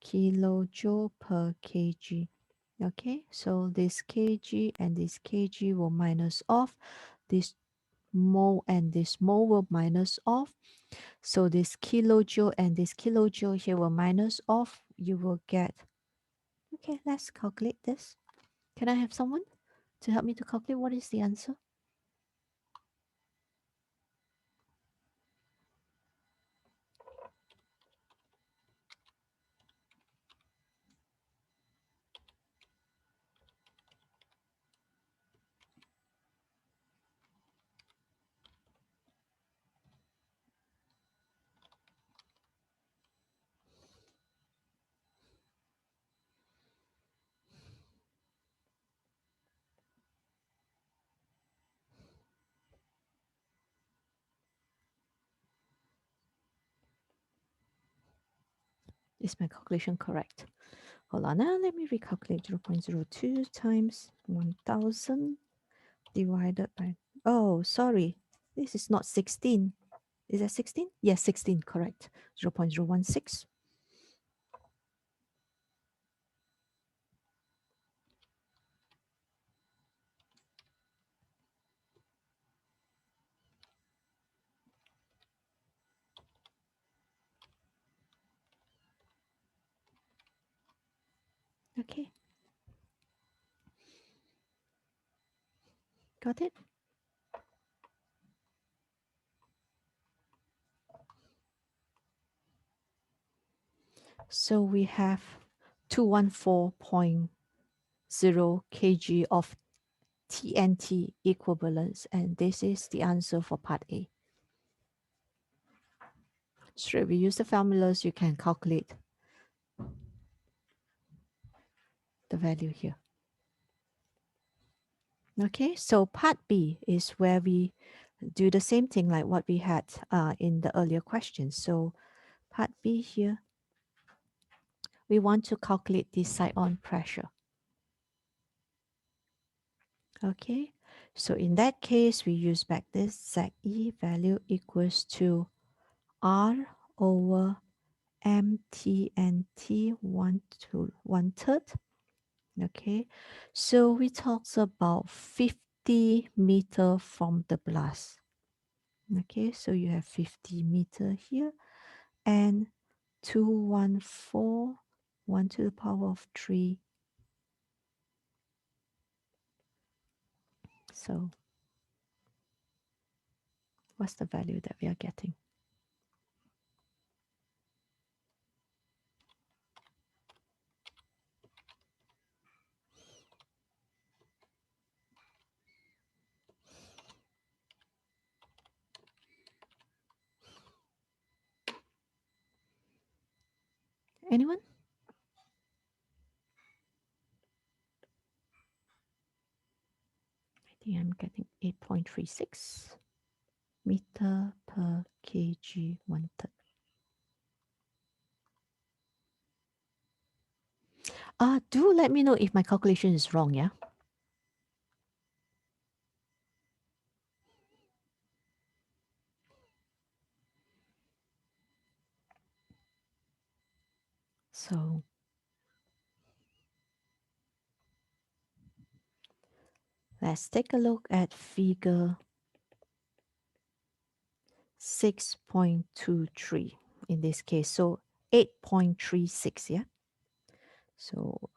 kilojoule per kg. Okay, so this kg and this kg will minus off, this mole and this mole will minus off. So this kilojoule and this kilojoule here will minus off. You will get, okay, let's calculate this. Can I have someone to help me to calculate what is the answer? Is my calculation correct? Hold on, now let me recalculate. 0.02 times 1000 divided by, oh, sorry, this is not 16. Is that 16? Yes, 16, correct. 0.016. Okay. Got it? So we have 214.0 kg of TNT equivalents, and this is the answer for part A. So we use the formulas, you can calculate the value here. Okay, so part B is where we do the same thing like what we had in the earlier questions. So part B here, we want to calculate the side-on pressure. Okay, so in that case, we use back this ZE value equals to R over MTNT 1/3. Okay, so we talked about 50 meter from the blast. Okay, so you have 50 meter here and 214, 1 to the power of 3. So what's the value that we are getting? Anyone? I think I'm getting 8.36 meter per kg 1/3. Do let me know if my calculation is wrong, yeah? So let's take a look at figure 6.23 in this case. So 8.36, yeah? So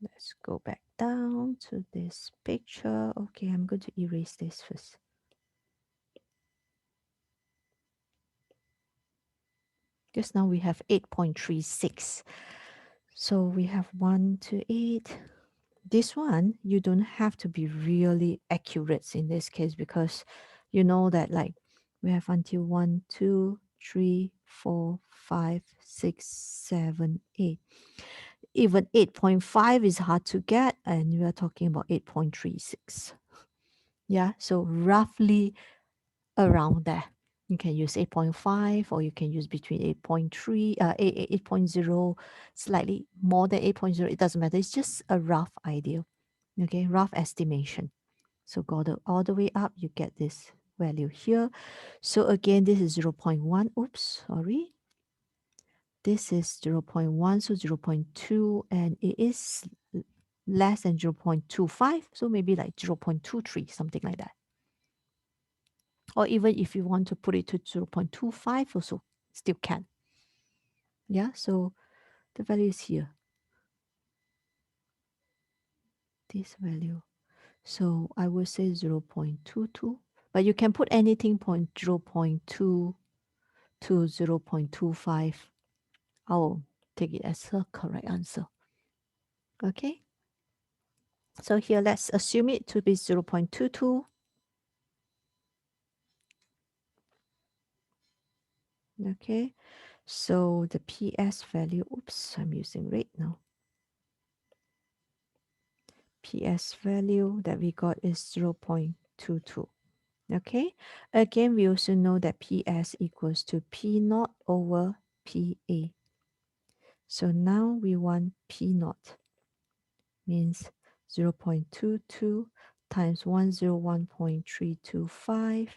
let's go back down to this picture. Okay, I'm going to erase this first. Just now we have 8.36. So we have 1 to 8. This one, you don't have to be really accurate in this case because you know that like we have until 1, 2, 3, 4, 5, 6, 7, 8. Even 8.5 is hard to get, and we are talking about 8.36. Yeah, so roughly around there. You can use 8.5 or you can use between 8.3, 8.0, slightly more than 8.0. It doesn't matter. It's just a rough idea. Okay, rough estimation. So go all the way up, you get this value here. So again, this is 0.1. Oops, sorry. This is 0.1, so 0.2, and it is less than 0.25, so maybe like 0.23, something like that. Or even if you want to put it to 0.25 also, still can. Yeah, so the value is here. This value. So I would say 0.22, but you can put anything 0.2 to 0.25. I'll take it as a correct answer. Okay. So here, let's assume it to be 0.22. Okay. So the PS value, oops, I'm using red now. PS value that we got is 0.22. Okay. Again, we also know that PS equals to P naught over PA. So now we want P naught, means 0.22 times 101.325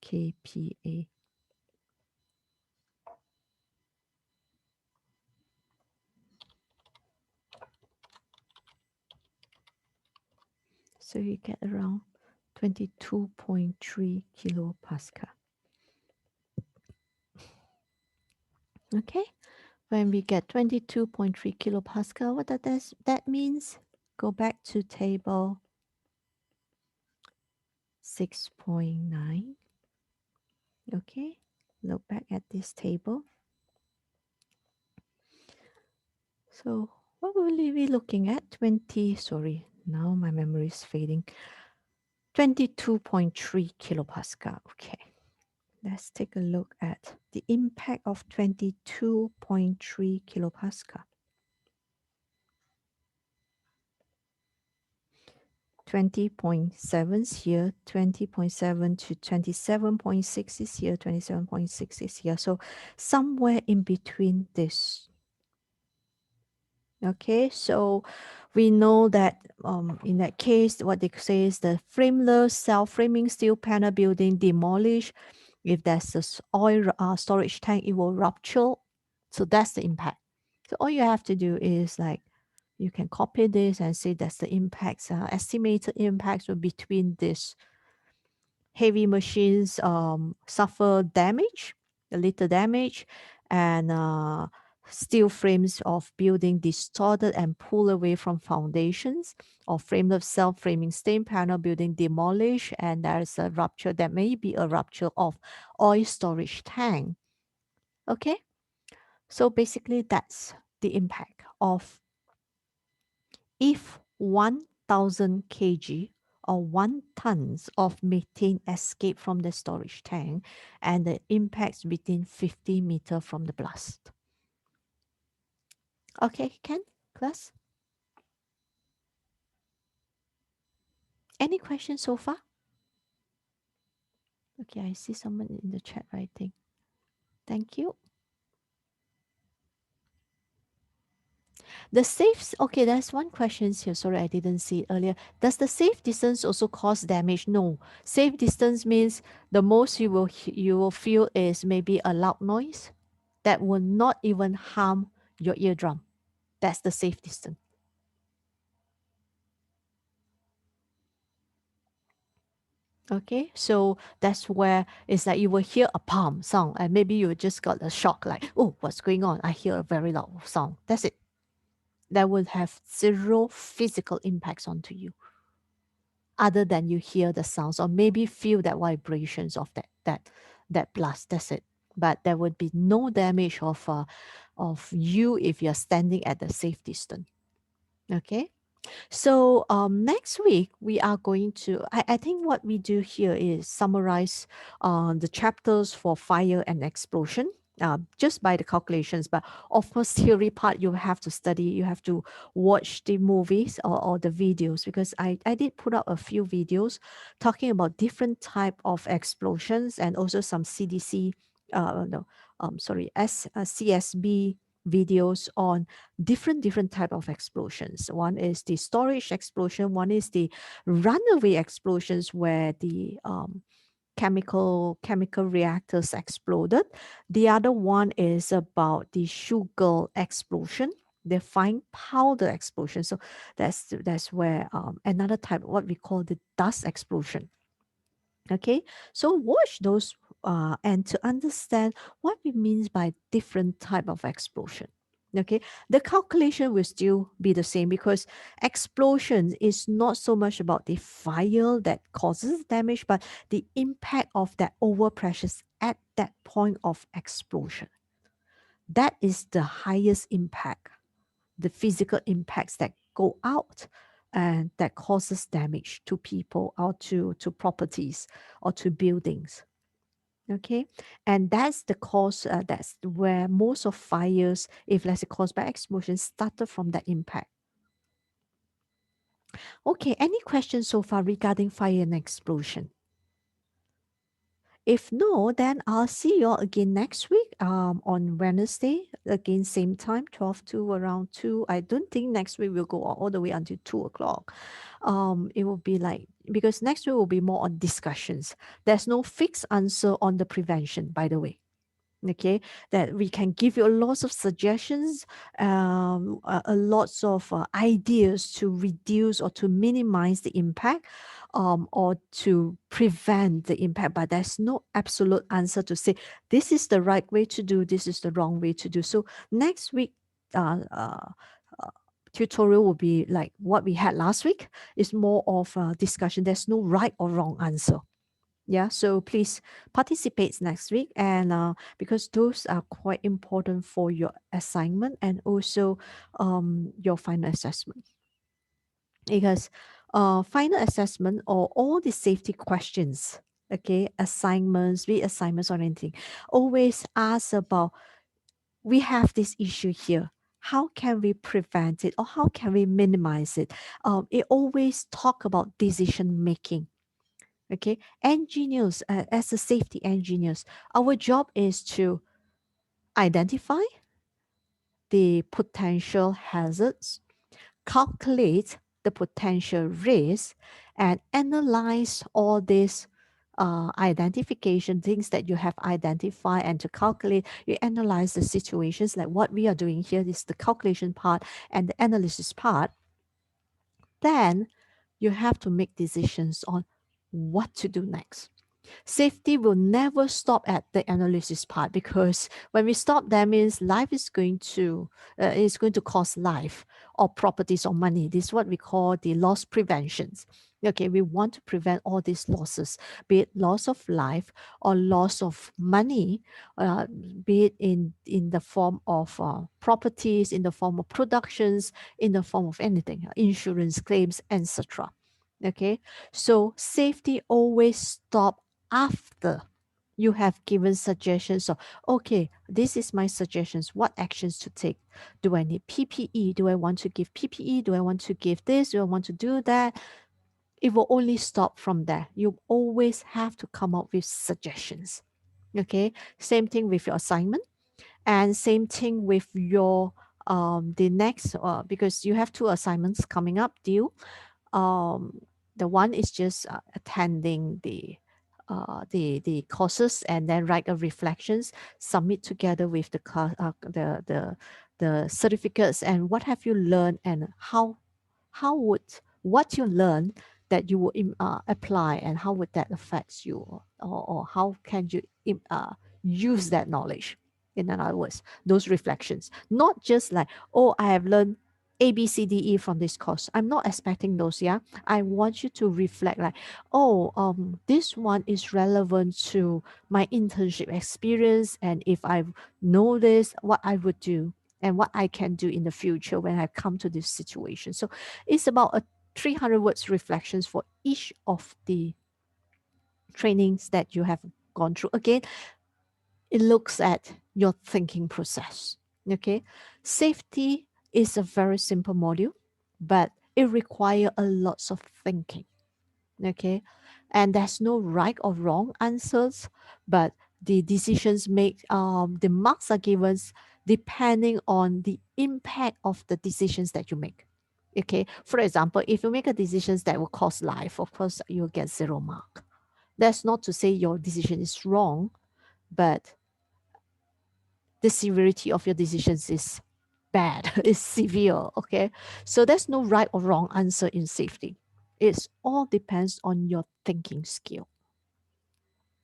kPa. So you get around 22.3 kilopascal. Okay, when we get 22.3 kilopascal, what that means? Go back to table 6.9. Okay, look back at this table. So what will we be looking at? Sorry, now my memory is fading. 22.3 kilopascal. Okay. Let's take a look at the impact of 22.3 kilopascal. 20.7 is here, 20.7 to 27.6 is here, 27.6 is here. So somewhere in between this. Okay, so we know that in that case, what they say is the frameless self-framing steel panel building demolished. If there's a oil storage tank, it will rupture. So that's the impact. So all you have to do is like, you can copy this and say that's the impacts, estimated impacts between this heavy machines suffer damage, a little damage, and steel frames of building distorted and pull away from foundations, or frameless self-framing stain panel building demolished, and there's a rupture. That may be a rupture of oil storage tank. Okay, so basically that's the impact of if 1,000 kg or 1 tons of methane escape from the storage tank and the impacts within 50 meters from the blast. Okay, Ken, class? Any questions so far? Okay, I see someone in the chat writing. Thank you. The safe, okay, there's one question here. Sorry, I didn't see it earlier. Does the safe distance also cause damage? No. Safe distance means the most you will feel is maybe a loud noise that will not even harm your eardrum. That's the safe distance. Okay, so that's where it's like you will hear a palm sound and maybe you just got a shock like, oh, what's going on? I hear a very loud sound. That's it. that would have zero physical impacts onto you, other than you hear the sounds or maybe feel that vibrations of that blast. That's it. But there would be no damage of you if you're standing at the safe distance. Okay. So next week we are going to. I think what we do here is summarize the chapters for fire and explosion. Just by the calculations, but of course theory part you have to study, you have to watch the movies or the videos, because I did put up a few videos talking about different type of explosions and also some CDC no sorry CSB videos on different type of explosions. One is the storage explosion, one is the runaway explosions where the chemical reactors exploded. The other one is about the sugar explosion, the fine powder explosion. So that's where another type, what we call the dust explosion. Okay, so watch those and to understand what we means by different type of explosion. Okay, the calculation will still be the same, because explosion is not so much about the fire that causes damage, but the impact of that overpressure at that point of explosion. That is the highest impact, the physical impacts that go out and that causes damage to people or to properties or to buildings. Okay, and that's the cause, that's where most of fires, if let's say caused by explosion, started from that impact. Okay, any questions so far regarding fire and explosion? If no, then I'll see you all again next week on Wednesday. Again, same time, 12 to around 2. I don't think next week we'll go all the way until 2 o'clock. It will be like, because next week will be more on discussions. There's no fixed answer on the prevention, by the way. Okay, that we can give you a lot of suggestions, a lots of ideas to reduce or to minimize the impact, or to prevent the impact, but there's no absolute answer to say this is the right way to do, this is the wrong way to do. So next week uh, tutorial will be like what we had last week. Is more of a discussion. There's no right or wrong answer. Yeah, so please participate next week, and because those are quite important for your assignment and also your final assessment. Because final assessment or all the safety questions, okay, assignments, reassignments or anything, always ask about, we have this issue here. How can we prevent it or how can we minimize it? It always talk about decision making. Okay, engineers, as a safety engineers, our job is to identify the potential hazards, calculate the potential risk, and analyze all these identification things that you have identified, and to calculate, you analyze the situations like what we are doing here. This is the calculation part and the analysis part. Then you have to make decisions on what to do next. Safety will never stop at the analysis part, because when we stop, that means life is going to cost life or properties or money. This is what we call the loss preventions. Okay, we want to prevent all these losses, be it loss of life or loss of money, be it in the form of properties, in the form of productions, in the form of anything, insurance claims, etc. Okay, so safety always stop after you have given suggestions of, okay, this is my suggestions, what actions to take. Do I need PPE? Do I want to give PPE? Do I want to give this? Do I want to do that? It will only stop from there. You always have to come up with suggestions. Okay, same thing with your assignment, and same thing with your the next because you have two assignments coming up due. um, the one is just attending the courses and then write a reflections, submit together with the class, the certificates, and what have you learned, and how would what you learn that you will apply, and how would that affect you, or how can you use that knowledge. In other words, those reflections, not just like, oh, I have learned A, B, C, D, E from this course. I'm not expecting those, yeah. I want you to reflect like, oh, this one is relevant to my internship experience. And if I know this, what I would do and what I can do in the future when I come to this situation. So it's about a 300 words reflections for each of the trainings that you have gone through. Again, it looks at your thinking process. Okay. Safety is a very simple module, but it requires a lots of thinking. Okay. And there's no right or wrong answers, but the decisions make the marks are given depending on the impact of the decisions that you make. Okay. For example, if you make a decisions that will cost life, of course you'll get 0 mark. That's not to say your decision is wrong, but the severity of your decisions is bad, is severe. Okay. So there's no right or wrong answer in safety. It all depends on your thinking skill.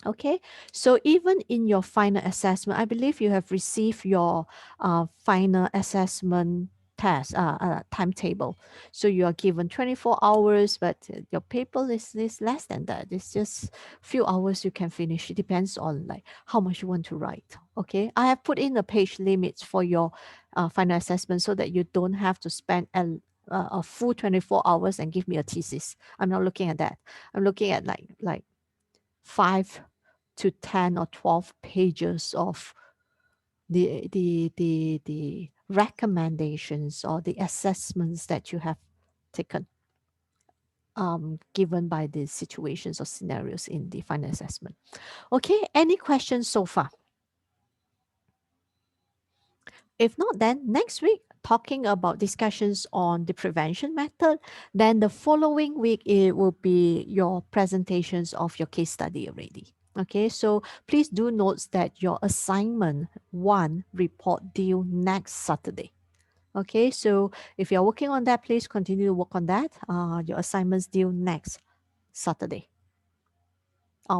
Okay, so even in your final assessment, I believe you have received your final assessment test timetable. So you are given 24 hours, but your paper is less than that. It's just few hours you can finish. It depends on like how much you want to write. Okay, I have put in a page limits for your final assessment so that you don't have to spend a full 24 hours and give me a thesis. I'm not looking at that. I'm looking at like 5 to 10 or 12 pages of the recommendations or the assessments that you have taken given by the situations or scenarios in the final assessment. Okay, any questions so far? If not, then next week, talking about discussions on the prevention method. Then the following week, it will be your presentations of your case study already. Okay, so please do note that your assignment one report due next Saturday. Okay, so if you're working on that, please continue to work on that. Your assignments due next Saturday.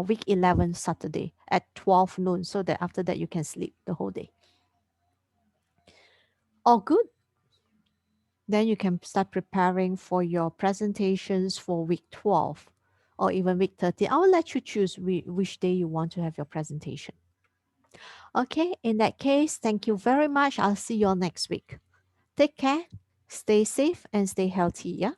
Week 11 Saturday at 12 noon, so that after that you can sleep the whole day. All good? Then you can start preparing for your presentations for week 12 or even week 13. I will let you choose which day you want to have your presentation. Okay, in that case, thank you very much. I'll see you all next week. Take care, stay safe, and stay healthy. Yeah.